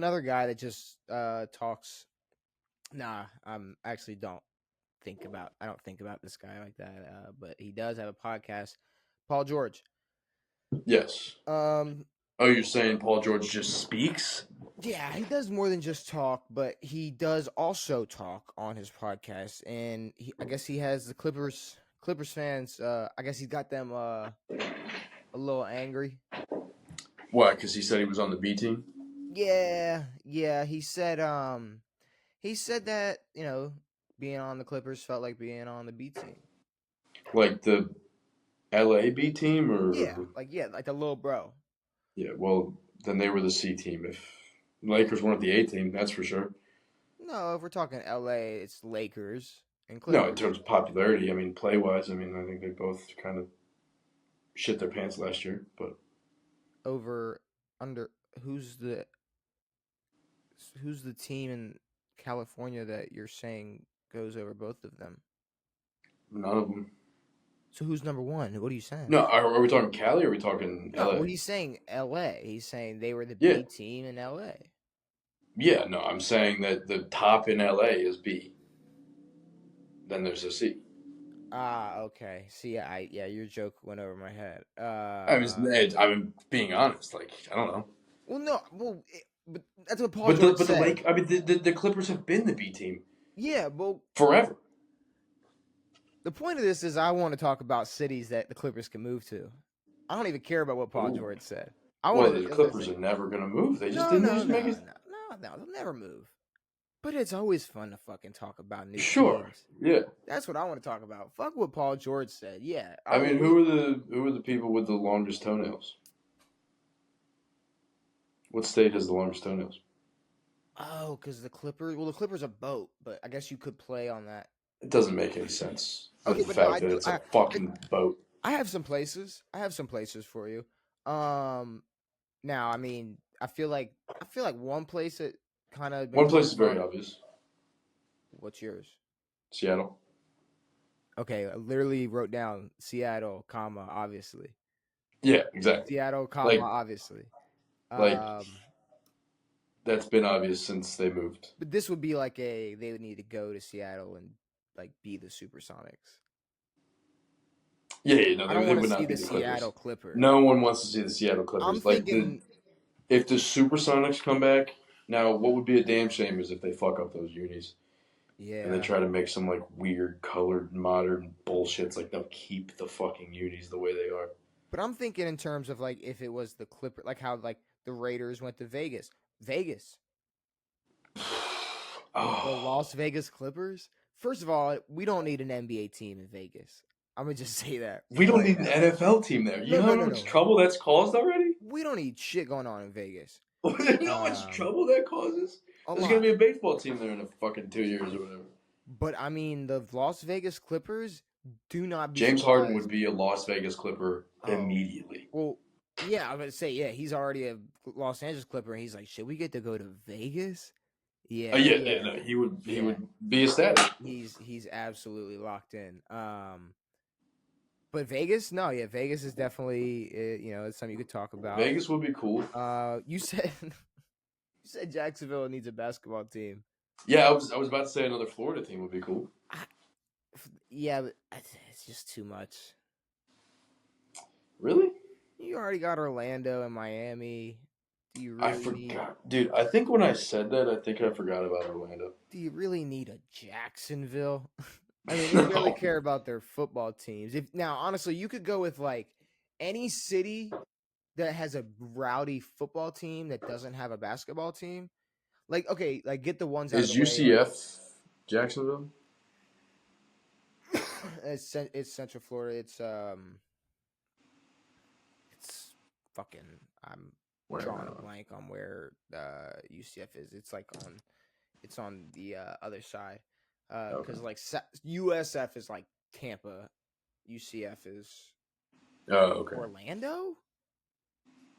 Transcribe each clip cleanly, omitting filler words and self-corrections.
Another guy that just talks. Nah, I'm actually don't think about. I don't think about this guy like that. But he does have a podcast. Paul George. Yes. Um, Oh, you're saying Paul George just speaks? yeah, he does more than just talk, but he does also talk on his podcast, and I guess he has the Clippers fans. I guess he's got them a little angry. Why? Because he said he was on the B team? Yeah. He said that being on the Clippers felt like being on the B team. Like the LA B team? Like the little bro. Yeah, well, then they were the C team. If Lakers weren't the A team, that's for sure. No, if we're talking LA, it's Lakers and No, in Clippers. terms of popularity, I mean, play wise, I mean, I think they both kind of shit their pants last year. But Over under who's the team in California that you're saying goes over both of them? none of them. So who's number one? What are you saying? No, are we talking Cali or are we talking No, LA? well, he's saying LA. He's saying they were the Yeah. B team in LA. Yeah, no, I'm saying that the top in LA is B. Then there's a C. Ah, okay. See, your joke went over my head. I'm being honest. Like, I don't know. Well, no, but that's what Paul But George the said. Lake, I mean, the Clippers have been the B team. Yeah, well, forever. The point of this is I want to talk about cities that the Clippers can move to. I don't even care about what Paul George said. The Clippers are never going to move. They just didn't no, make it. No, they'll never move. But it's always fun to fucking talk about new teams. Yeah. That's what I want to talk about. Fuck what Paul George said. Yeah. I mean, who are the people with the longest toenails? What state has the longest toenails? Oh, because the Clippers are boat, but I guess you could play on that. It doesn't make any sense. Okay, the fact that it's a fucking boat. I have some places. For you. Now, I mean, I feel like one place that kind of one place is very obvious. What's yours? Seattle. Okay, I literally wrote down Seattle, comma, obviously. Yeah, exactly. Seattle, comma, obviously. That's been obvious since they moved. But this would be like they would need to go to Seattle and like be the Supersonics. Yeah, no, they would not be the Seattle Clippers. No one wants to see the Seattle Clippers. I'm thinking if the Supersonics come back, now what would be a damn shame is if they fuck up those unis. Yeah. And they try to make some like weird colored modern bullshit. It's like they'll keep the fucking unis the way they are. But I'm thinking in terms of like if it was the Clipper, like how like the Raiders went to Vegas. Oh. The Las Vegas Clippers. First of all, we don't need an NBA team in Vegas. I'm gonna just say that. We don't need an NFL team there. You know how much trouble that's caused already? We don't need shit going on in Vegas. You know how much trouble that causes? There's gonna be a baseball team there in fucking 2 years or whatever. But I mean, the Las Vegas Clippers do not be. James Harden would be a Las Vegas Clipper immediately. Well, yeah, I'm gonna say he's already a Los Angeles Clipper, and he's like, should we get to go to Vegas? Yeah. No, he would be ecstatic. He's absolutely locked in. But Vegas, no, yeah, Vegas is definitely it's something you could talk about. Vegas would be cool. You said Jacksonville needs a basketball team. Yeah, I was about to say another Florida team would be cool. Yeah, but it's just too much. Really? You already got Orlando and Miami. Do you really I forgot. Dude, I think when I said that, I think I forgot about Orlando. Do you really need a Jacksonville? I mean, they really care about their football teams. Now, honestly, you could go with like any city that has a rowdy football team that doesn't have a basketball team. Like, okay, like get the ones out of the way. Is UCF Jacksonville? It's Central Florida. It's fucking. I'm drawing a blank on where UCF is. It's like it's on the other side. Because like USF is like Tampa, UCF is Orlando.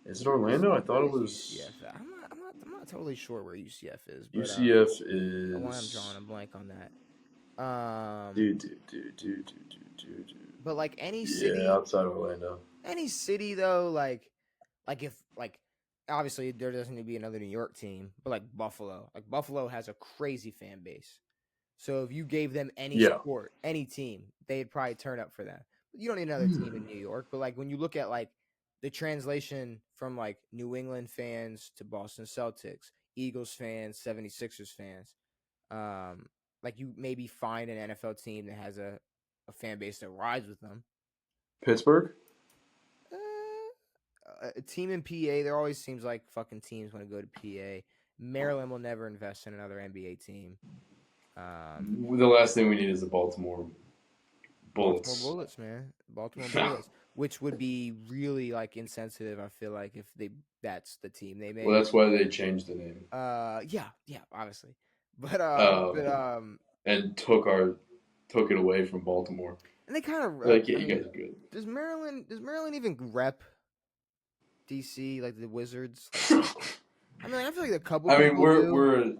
Is it Orlando? I thought it was UCF. I'm not totally sure where UCF is. But, UCF is. Why I'm drawing a blank on that. But like any city outside of Orlando. Any city though, like if obviously there doesn't need to be another New York team, but like Buffalo has a crazy fan base. So if you gave them any Yeah. sport, any team, they'd probably turn up for that. You don't need another team in Hmm. New York, but like when you look at like the translation from like New England fans to Boston Celtics, Eagles fans, 76ers fans, um, like you maybe find an NFL team that has a fan base that rides with them. Pittsburgh? A team in PA, there always seems like fucking teams want to go to PA. Maryland will never invest in another NBA team. The last thing we need is the Baltimore Baltimore Bullets. Bullets, man. Baltimore Bullets, which would be really like insensitive. I feel like if that's the team they Well, made. that's why they changed the name. Yeah, obviously, but Um, and took it away from Baltimore. and they kind of Like, yeah, I you mean, guys are good. does Maryland even rep DC like the Wizards? Like, I mean, I feel like a couple I mean, people do.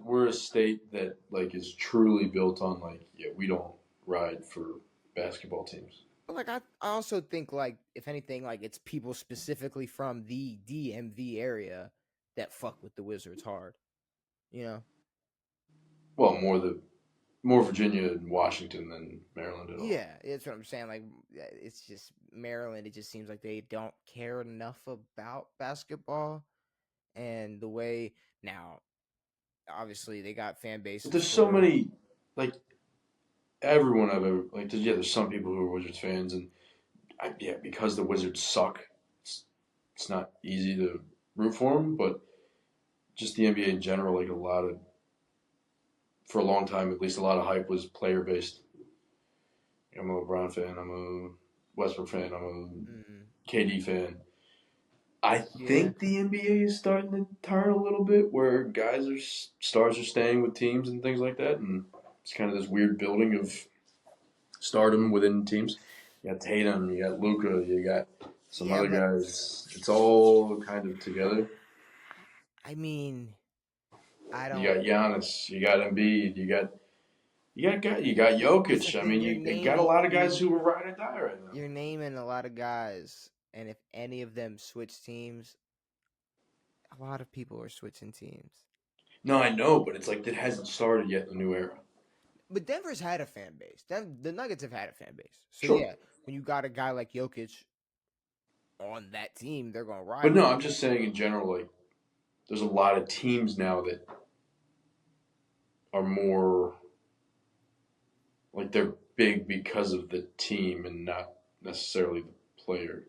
we're a state that like is truly built on like yeah, we don't ride for basketball teams. But like I also think like if anything like it's people specifically from the DMV area that fuck with the Wizards hard. You know? Well, more Virginia and Washington than Maryland at all. Yeah, it's what I'm saying. Like it's just Maryland. It just seems like they don't care enough about basketball and the way now. Obviously, they got fan But bases there's so for. many like everyone I've ever like. There's some people who are Wizards fans, and yeah, because the Wizards suck, it's, it's not easy to root for them. But just the NBA in general, like a lot of for a long time, at least a lot of hype was player based. I'm a LeBron fan. I'm a Westbrook fan. I'm Mm, a KD fan. I yeah, think the NBA is starting to turn a little bit where stars are staying with teams and things like that, and it's kind of this weird building of stardom within teams. You got Tatum, you got Luca, you got some yeah, other but guys. It's all kind of together. I mean, I You don't. got Giannis, you got Embiid, you got That's the Jokic. I thing. mean, you got a lot of guys who are ride or die right now. You're naming a lot of guys, and if any of them switch teams, a lot of people are switching teams. No, I know, but it's like it hasn't started yet in the new era. But Denver's had a fan base. The Nuggets have had a fan base. So Sure. yeah, when you got a guy like Jokic on that team, they're gonna ride But with no, him. I'm just saying in general, like there's a lot of teams now that are more like they're big because of the team and not necessarily the player.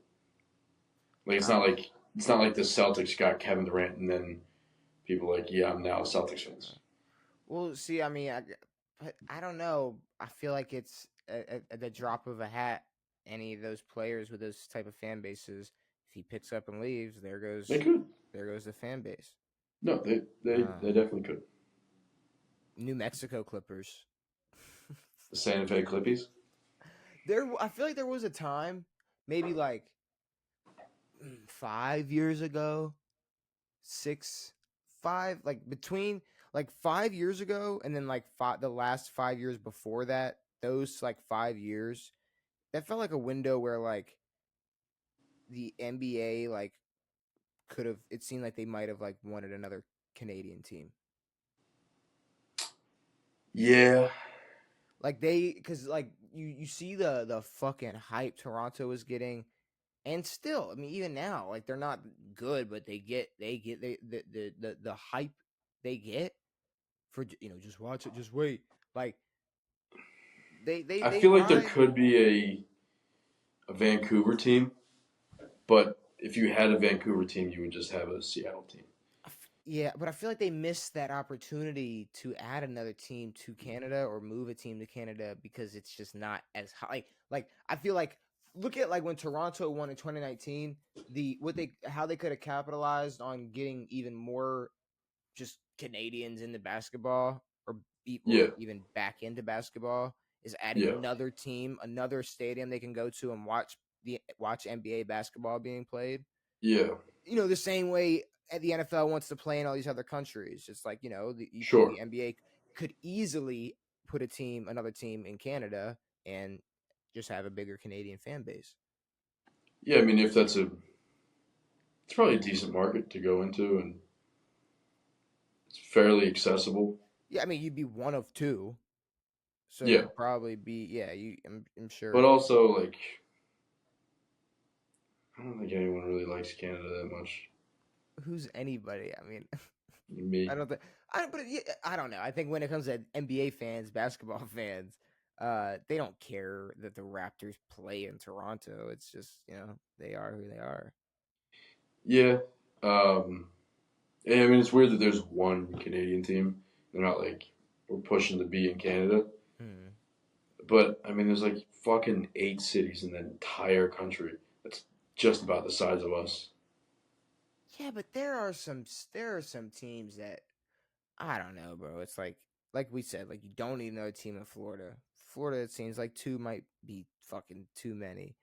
Like Uh, it's not like the Celtics got Kevin Durant and then people are like, yeah, I'm now Celtics fans. well, see, I mean, but I don't know. I feel like it's at the drop of a hat. Any of those players with those type of fan bases, if he picks up and leaves, They could. there goes the fan base. No, they Um, definitely could. New Mexico Clippers. The Santa Fe Clippies. I feel like there was a time, maybe like 5 years ago, six, five, like between like 5 years ago and then like the last 5 years before that, those like 5 years, that felt like a window where like the NBA like could have. It seemed like they might have like wanted another Canadian team. Yeah. Like because like you see the fucking hype Toronto is getting. And still, I mean, even now, like they're not good, but the hype they get for just watch it, just wait. Like I they feel like there ride. could be a Vancouver team, but if you had a Vancouver team, you would just have a Seattle team. Yeah, but I feel like they missed that opportunity to add another team to Canada or move a team to Canada because it's just not as high. Like I feel like look at like when Toronto won in 2019, how they could have capitalized on getting even more just Canadians into basketball or Yeah, even back into basketball is adding yeah, another team, another stadium they can go to and watch NBA basketball being played. yeah. The same way the NFL wants to play in all these other countries. Just like Sure. the NBA could easily put another team in Canada, and just have a bigger Canadian fan base. Yeah, I mean, if that's a It's probably a decent market to go into, and it's fairly accessible. Yeah, I mean, you'd be one of two, so Yeah, you'd probably be. Yeah, I'm but sure. also like I don't think anyone really likes Canada that much. Who's anybody? I mean, I Me, don't think. But yeah, I don't know. I think when it comes to NBA fans, basketball fans, they don't care that the Raptors play in Toronto. It's just they are who they are. yeah. I mean, it's weird that there's one Canadian team. They're not like we're pushing to be in Canada, Hmm. but I mean, there's like fucking 8 cities in the entire country. That's just about the size of us. Yeah, but there are some teams that I don't know, bro. It's like we said, like you don't need another team in Florida. Florida, it seems like two might be fucking too many.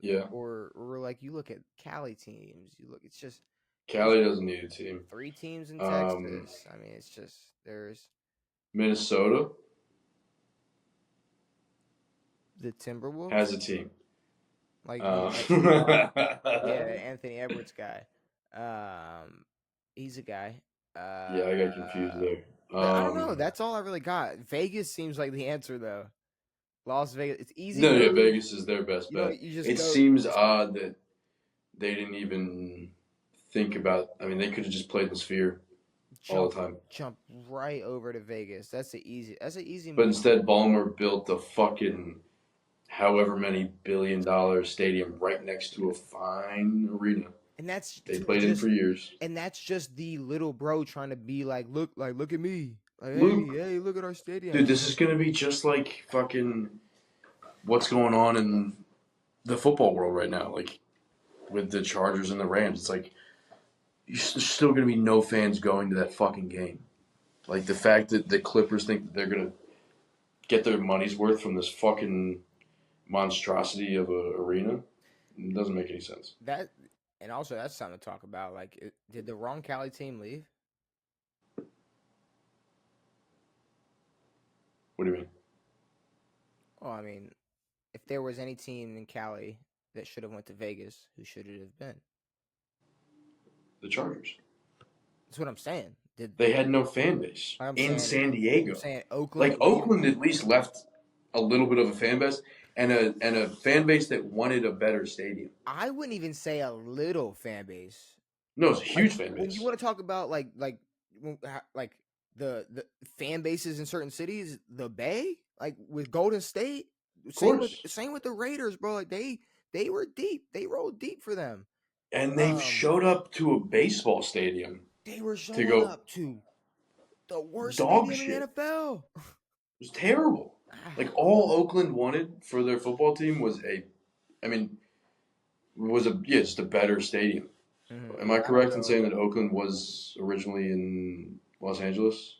Yeah, Or like you look at Cali teams, you look. It's just there's Cali doesn't need a team. three teams in Um, Texas. I mean, it's just there's Minnesota the has Timberwolves, a team. like who? Uh, Yeah, Anthony Edwards guy. Um, he's a guy. yeah, I got confused there. But I don't know. That's all I really got. Vegas seems like the answer though. Las Vegas, it's easy No, yeah, move. Vegas is their best bet. You just It go seems odd that they didn't even think about. I mean, they could have just played the Sphere all jump the time. jump right over to Vegas. That's an easy But move. instead, Ballmer built a fucking however many $1 billion stadium right next to a fine arena And that's they played in for years. just the little bro trying to be like look at me. Like Luke, hey, look at our stadium. dude, this is gonna be just like fucking what's going on in the football world right now. Like with the Chargers and the Rams, it's like there's still gonna be no fans going to that fucking game. Like the fact that the Clippers think that they're gonna get their money's worth from this fucking monstrosity of a arena doesn't make any sense. That and also that's something to talk about. Like did the wrong Cali team leave? What do you mean? Well, I mean, if there was any team in Cali that should have went to Vegas, who should it have been? The Chargers. That's what I'm saying. Did They had no fan base I'm in saying San I'm Diego. saying Like Oakland leave. Oakland at least left a little bit of a fan base and a fan base that wanted a better stadium. I wouldn't even say a little fan base. No, it's a Like huge fan when you base. want to talk about like the fan bases in certain cities, the Bay, like with Golden State, Of course. same with the Raiders, bro. Like they were deep. They rolled deep for them. And they've Um, showed up to a baseball stadium they were to showing go up to the worst dog stadium in the shit. NFL. It was terrible. Like all Oakland wanted for their football team was I mean, just a better stadium. Am I I don't correct in know. saying that Oakland was originally in Los Angeles?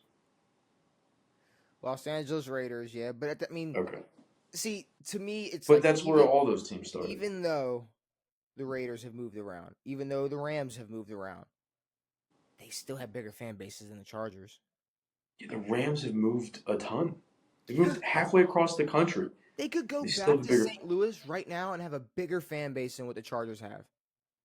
Los Angeles Raiders, yeah, but I mean, Okay. see, to me, it's But like that's where all those teams started. even though the Raiders have moved around, even though the Rams have moved around, they still have bigger fan bases than the Chargers. Yeah, the Rams have moved a ton. They Yeah, moved halfway across the country. they could go They still back have a to bigger St. Louis right now and have a bigger fan base than what the Chargers have.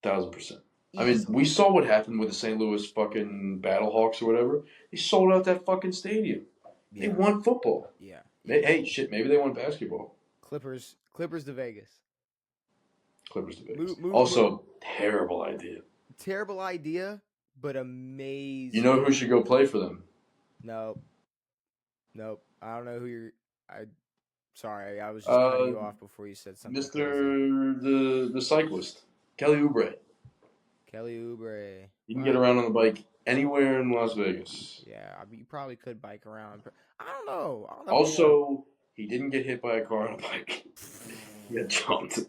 1,000%. I mean, we Easily. saw what happened with the St. Louis fucking Battlehawks or whatever. They sold out that fucking stadium. They Yeah, want football. yeah, yeah. Hey, shit, maybe they want basketball. Clippers to Vegas. Clippers to Vegas. Move. Also, terrible idea. Terrible idea, but You know amazing. who should go play for them? Nope, nope. I don't know who you're. I sorry, I was just cutting Uh, you off before you said something Mr. crazy. the cyclist, Kelly Oubre. Kelly Oubre. You can get Well, around on the bike anywhere in Las Vegas. yeah, I mean, you probably could bike around. But I don't know. I don't know if you want Also, he didn't get hit by a car on a bike. to. He got jumped.